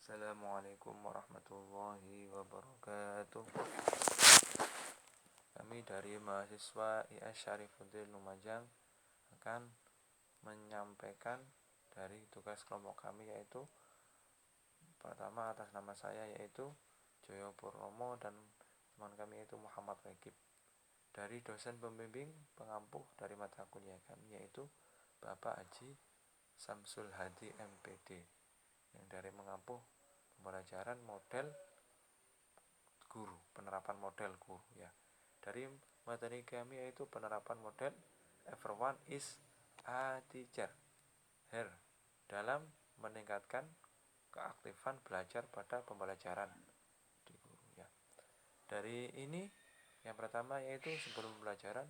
Assalamualaikum warahmatullahi wabarakatuh. Kami dari mahasiswa IAS Syarifuddin Lumajang akan menyampaikan dari tugas kelompok kami, yaitu pertama atas nama saya yaitu Joyo Purnomo dan teman kami yaitu Muhammad Wekib, dari dosen pembimbing pengampuh dari mata kuliah kami yaitu Bapak Haji Samsul Hadi MPD, yang dari mengampuh pembelajaran model guru, penerapan model guru ya. Dari materi kami yaitu penerapan model everyone is a teacher here dalam meningkatkan keaktifan belajar pada pembelajaran di guru ya. Dari ini yang pertama yaitu sebelum pembelajaran,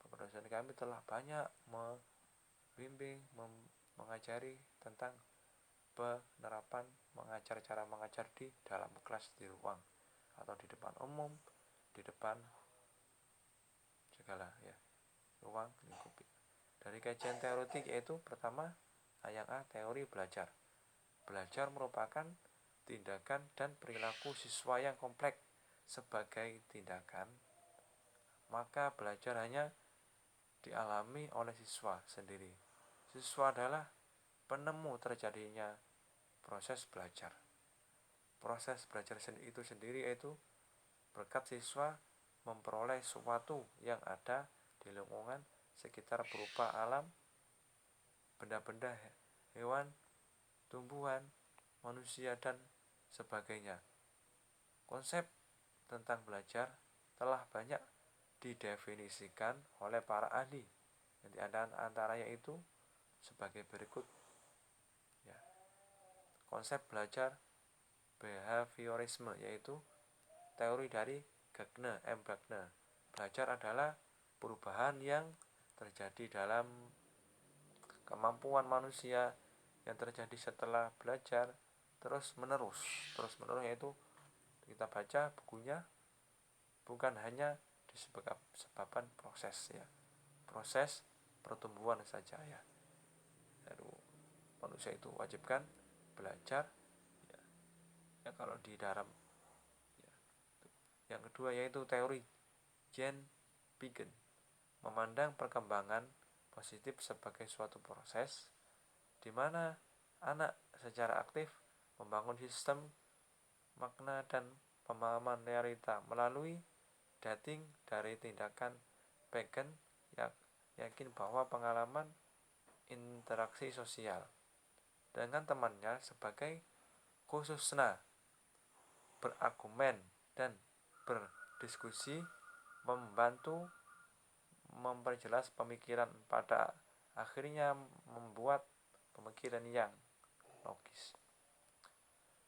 dosen kami telah banyak membimbing, mengajari tentang penerapan mengajar, cara mengajar di dalam kelas, di ruang atau di depan umum, di depan segala ya, ruang lingkup. Dari kajian teoretik yaitu pertama, yang A, teori belajar. Belajar merupakan tindakan dan perilaku siswa yang kompleks. Sebagai tindakan, maka belajar hanya dialami oleh siswa sendiri. Siswa adalah penemu terjadinya proses belajar. Proses belajar itu sendiri yaitu berkat siswa memperoleh sesuatu yang ada di lingkungan sekitar berupa alam, benda-benda, hewan, tumbuhan, manusia, dan sebagainya. Konsep tentang belajar telah banyak didefinisikan oleh para ahli, yang di antaranya itu sebagai berikut ya. Konsep belajar behaviorisme yaitu teori dari Gardner. Belajar adalah perubahan yang terjadi dalam kemampuan manusia yang terjadi setelah belajar terus menerus yaitu kita baca bukunya bukan hanya disebabkan proses ya, proses pertumbuhan saja ya. Lalu manusia itu wajibkan belajar ya kalau di dalam ya. Yang kedua yaitu teori Jean Piaget, memandang perkembangan positif sebagai suatu proses di mana anak secara aktif membangun sistem makna dan pemahaman realita melalui dating dari tindakan. Piaget yakin bahwa pengalaman interaksi sosial dengan temannya sebagai khususnya berargumen dan berdiskusi membantu memperjelas pemikiran, pada akhirnya membuat pemikiran yang logis.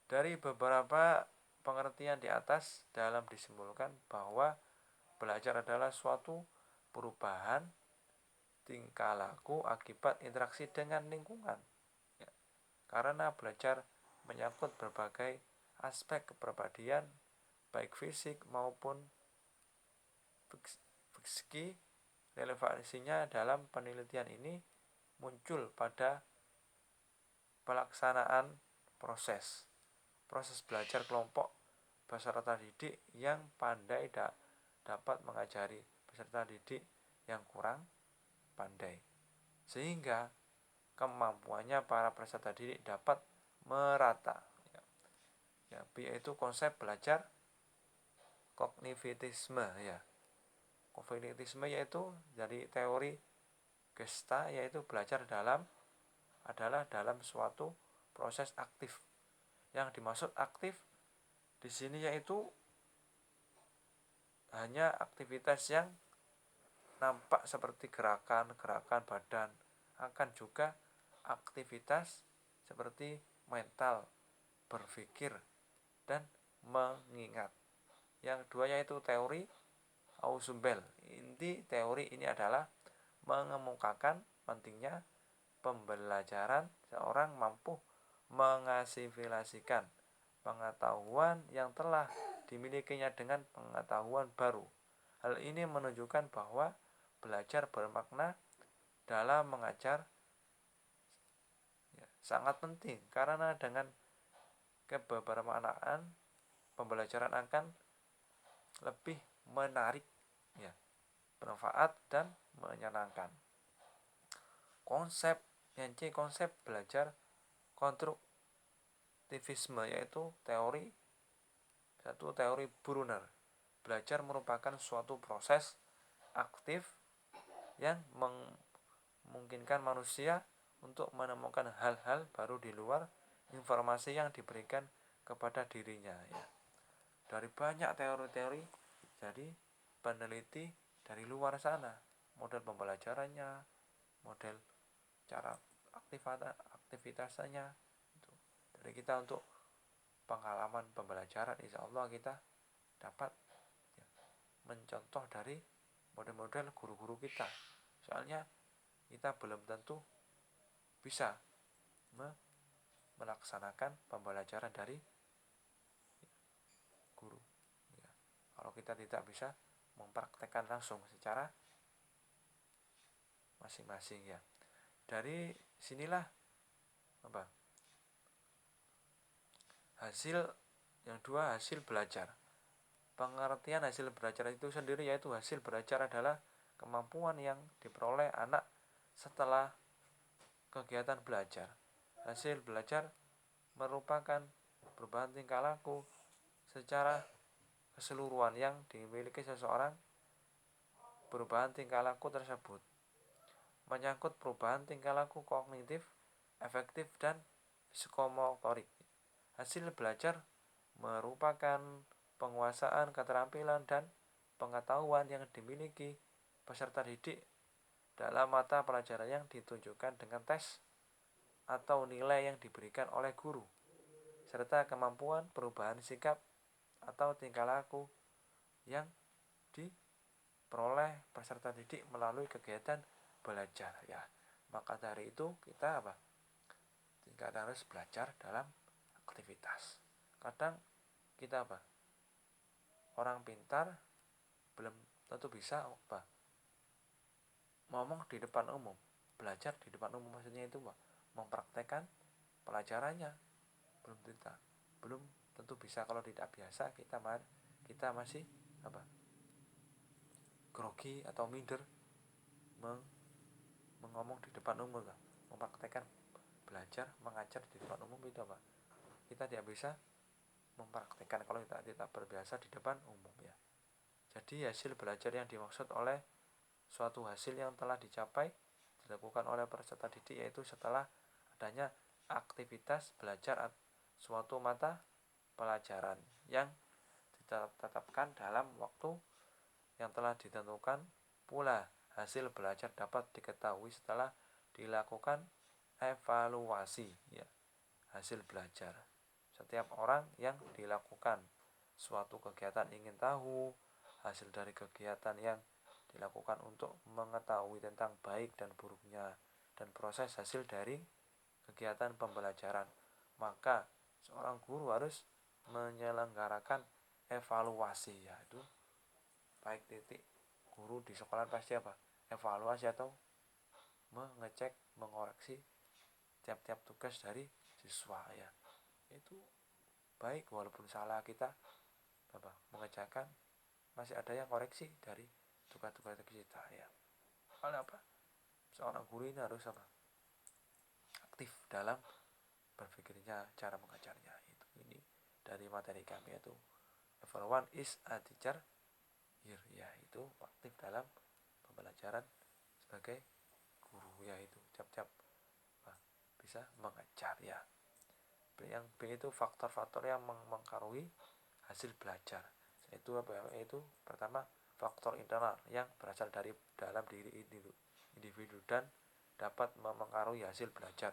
Dari beberapa pengertian di atas dalam disimpulkan bahwa belajar adalah suatu perubahan tingkah laku akibat interaksi dengan lingkungan ya. Karena belajar menyangkut berbagai aspek kepribadian, baik fisik maupun psikis. Relevansinya dalam penelitian ini muncul pada pelaksanaan proses belajar kelompok peserta didik yang pandai dapat mengajari peserta didik yang kurang pandai, sehingga kemampuannya para peserta didik dapat merata ya. Yaitu konsep belajar kognitivisme ya. Kognitivisme yaitu dari teori Gestalt, yaitu belajar adalah dalam suatu proses aktif. Yang dimaksud aktif di sini yaitu hanya aktivitas yang nampak seperti gerakan badan, akan juga aktivitas seperti mental, berpikir, dan mengingat. Yang kedua yaitu teori Ausubel. Inti teori ini adalah mengemukakan pentingnya pembelajaran seorang mampu mengasimilasikan pengetahuan yang telah dimilikinya dengan pengetahuan baru. Hal ini menunjukkan bahwa belajar bermakna dalam mengajar ya, sangat penting, karena dengan kebermanfaatan pembelajaran akan lebih menarik, ya, bermanfaat dan menyenangkan. Konsep belajar konstruktivisme yaitu teori Brunner. Belajar merupakan suatu proses aktif yang memungkinkan manusia untuk menemukan hal-hal baru di luar informasi yang diberikan kepada dirinya, ya. Dari banyak teori-teori, jadi peneliti dari luar sana, model pembelajarannya, model cara aktivitasnya itu. Dari kita untuk pengalaman pembelajaran, insya Allah kita dapat, ya, mencontoh dari model-model guru-guru kita. Soalnya kita belum tentu bisa melaksanakan pembelajaran dari guru, ya. Kalau kita tidak bisa mempraktekkan langsung secara masing-masing, ya. Dari sinilah hasil yang dua, hasil belajar. Pengertian hasil belajar itu sendiri yaitu hasil belajar adalah kemampuan yang diperoleh anak setelah kegiatan belajar. Hasil belajar merupakan perubahan tingkah laku secara keseluruhan yang dimiliki seseorang. Perubahan tingkah laku tersebut menyangkut perubahan tingkah laku kognitif, afektif, dan psikomotorik. Hasil belajar merupakan penguasaan keterampilan dan pengetahuan yang dimiliki peserta didik dalam mata pelajaran yang ditunjukkan dengan tes atau nilai yang diberikan oleh guru, serta kemampuan perubahan sikap atau tingkah laku yang diperoleh peserta didik melalui kegiatan belajar, ya. Maka dari itu kita harus belajar dalam aktivitas. Kadang kita orang pintar belum tentu bisa ngomong di depan umum. Belajar di depan umum maksudnya itu mempraktekkan pelajarannya belum tentu bisa. Kalau tidak biasa kita masih grogi atau minder mengomong di depan umum, mempraktekkan belajar mengajar di depan umum itu kita tidak bisa mempraktekkan kalau kita tidak berbiasa di depan umum, ya. Jadi hasil belajar yang dimaksud oleh suatu hasil yang telah dicapai dilakukan oleh peserta didik yaitu setelah adanya aktivitas belajar suatu mata pelajaran yang ditetapkan dalam waktu yang telah ditentukan. Pula hasil belajar dapat diketahui setelah dilakukan evaluasi, ya. Hasil belajar setiap orang yang dilakukan suatu kegiatan ingin tahu hasil dari kegiatan yang dilakukan untuk mengetahui tentang baik dan buruknya dan proses hasil dari kegiatan pembelajaran. Maka seorang guru harus menyelenggarakan evaluasi, yaitu baik titik guru di sekolah pasti evaluasi atau mengecek, mengoreksi tiap-tiap tugas dari siswa, ya. Itu baik walaupun salah kita mengerjakan, masih ada yang koreksi dari tugas-tugas kita, ya. Kalau seorang guru ini harus aktif dalam berpikirnya, cara mengajarnya. Ini dari materi kami yaitu everyone is a teacher here, yaitu aktif dalam pembelajaran sebagai guru, yaitu tiap-tiap bisa mengajar, ya. Yang B itu faktor-faktor yang mempengaruhi hasil belajar. Yaitu pertama faktor internal yang berasal dari dalam diri individu dan dapat mempengaruhi hasil belajar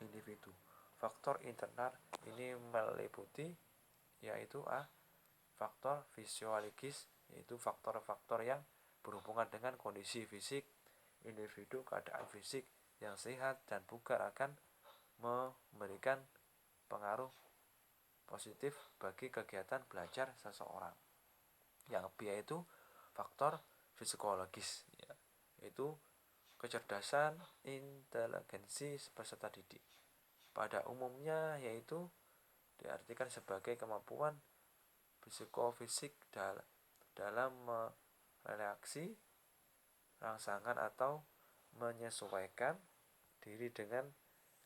individu. Faktor internal ini meliputi yaitu faktor fisiologis, yaitu faktor-faktor yang berhubungan dengan kondisi fisik individu. Keadaan fisik yang sehat dan bugar akan memberikan pengaruh positif bagi kegiatan belajar seseorang. Yang B yaitu faktor psikologis, ya, yaitu kecerdasan inteligensi peserta didik. Pada umumnya yaitu diartikan sebagai kemampuan psikofisik dalam mereaksi rangsangan atau menyesuaikan diri dengan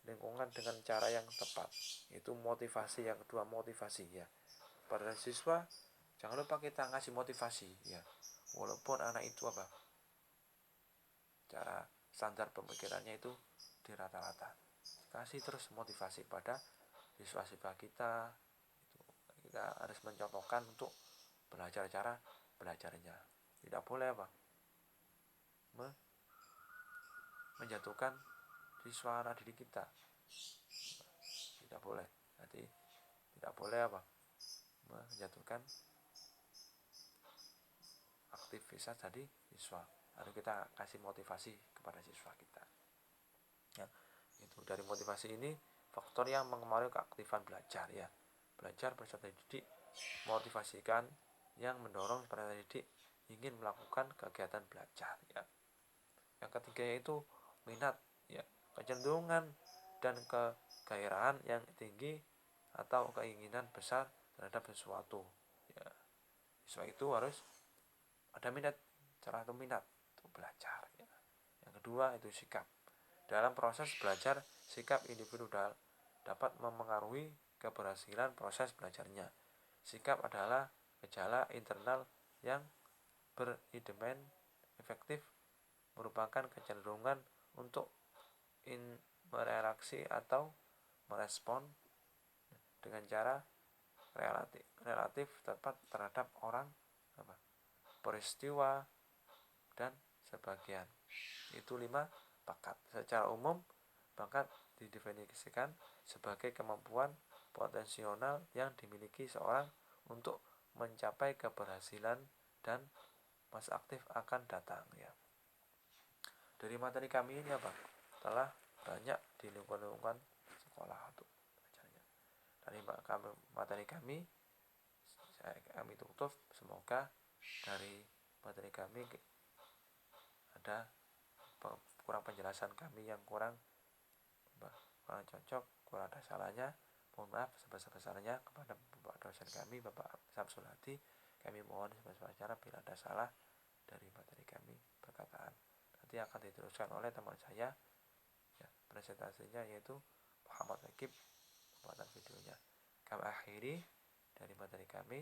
lingkungan dengan cara yang tepat. Itu motivasi yang kedua, motivasi ya. Pada siswa jangan lupa kita ngasih motivasi ya. Walaupun anak itu cara standar pemikirannya itu di rata-rata, kasih terus motivasi pada siswa-siswa kita. Kita harus mencontohkan untuk belajar cara belajarnya. Tidak boleh menjatuhkan siswa anak didik kita. Tidak boleh. Jadi tidak boleh menjatuhkan aktivitas tadi siswa. Lalu kita kasih motivasi kepada siswa kita. Ya, itu dari motivasi ini faktor yang mempengaruhi keaktifan belajar ya. Belajar peserta didik motivasikan yang mendorong peserta didik ingin melakukan kegiatan belajar ya. Yang ketiga yaitu minat ya, kecenderungan dan kegairahan yang tinggi atau keinginan besar terhadap sesuatu ya. Siswa itu harus ada minat, cara itu minat untuk belajar ya. Yang kedua itu sikap. Dalam proses belajar, sikap individu dapat memengaruhi keberhasilan proses belajarnya. Sikap adalah gejala internal yang beridemen efektif, merupakan kecenderungan untuk bereaksi atau merespon dengan cara relatif tepat terhadap orang, peristiwa, dan sebagian. Itu 5 bakat. Secara umum, bakat didefinisikan sebagai kemampuan potensial yang dimiliki seorang untuk mencapai keberhasilan dan masa aktif akan datang ya. Dari materi kami ini telah banyak di lingkungan sekolah untuk belajarnya. Dari materi kami tutup. Semoga dari materi kami ada kurang penjelasan kami yang kurang cocok, kurang ada salahnya. Mohon maaf sebesar-besarnya kepada Bapak dosen kami, Bapak Samsul Hadi. Kami mohon sebesar-besarnya bila ada salah dari materi kami perkataan. Nanti akan diteruskan oleh teman saya ya, presentasinya yaitu Muhammad Akib, pembuatan videonya. Kami akhiri dari materi kami.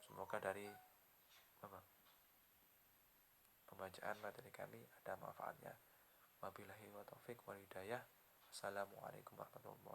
Semoga dari pembacaan materi kami ada manfaatnya. Wabillahi wa taufiq wal hidayah. Assalamualaikum warahmatullahi wabarakatuh.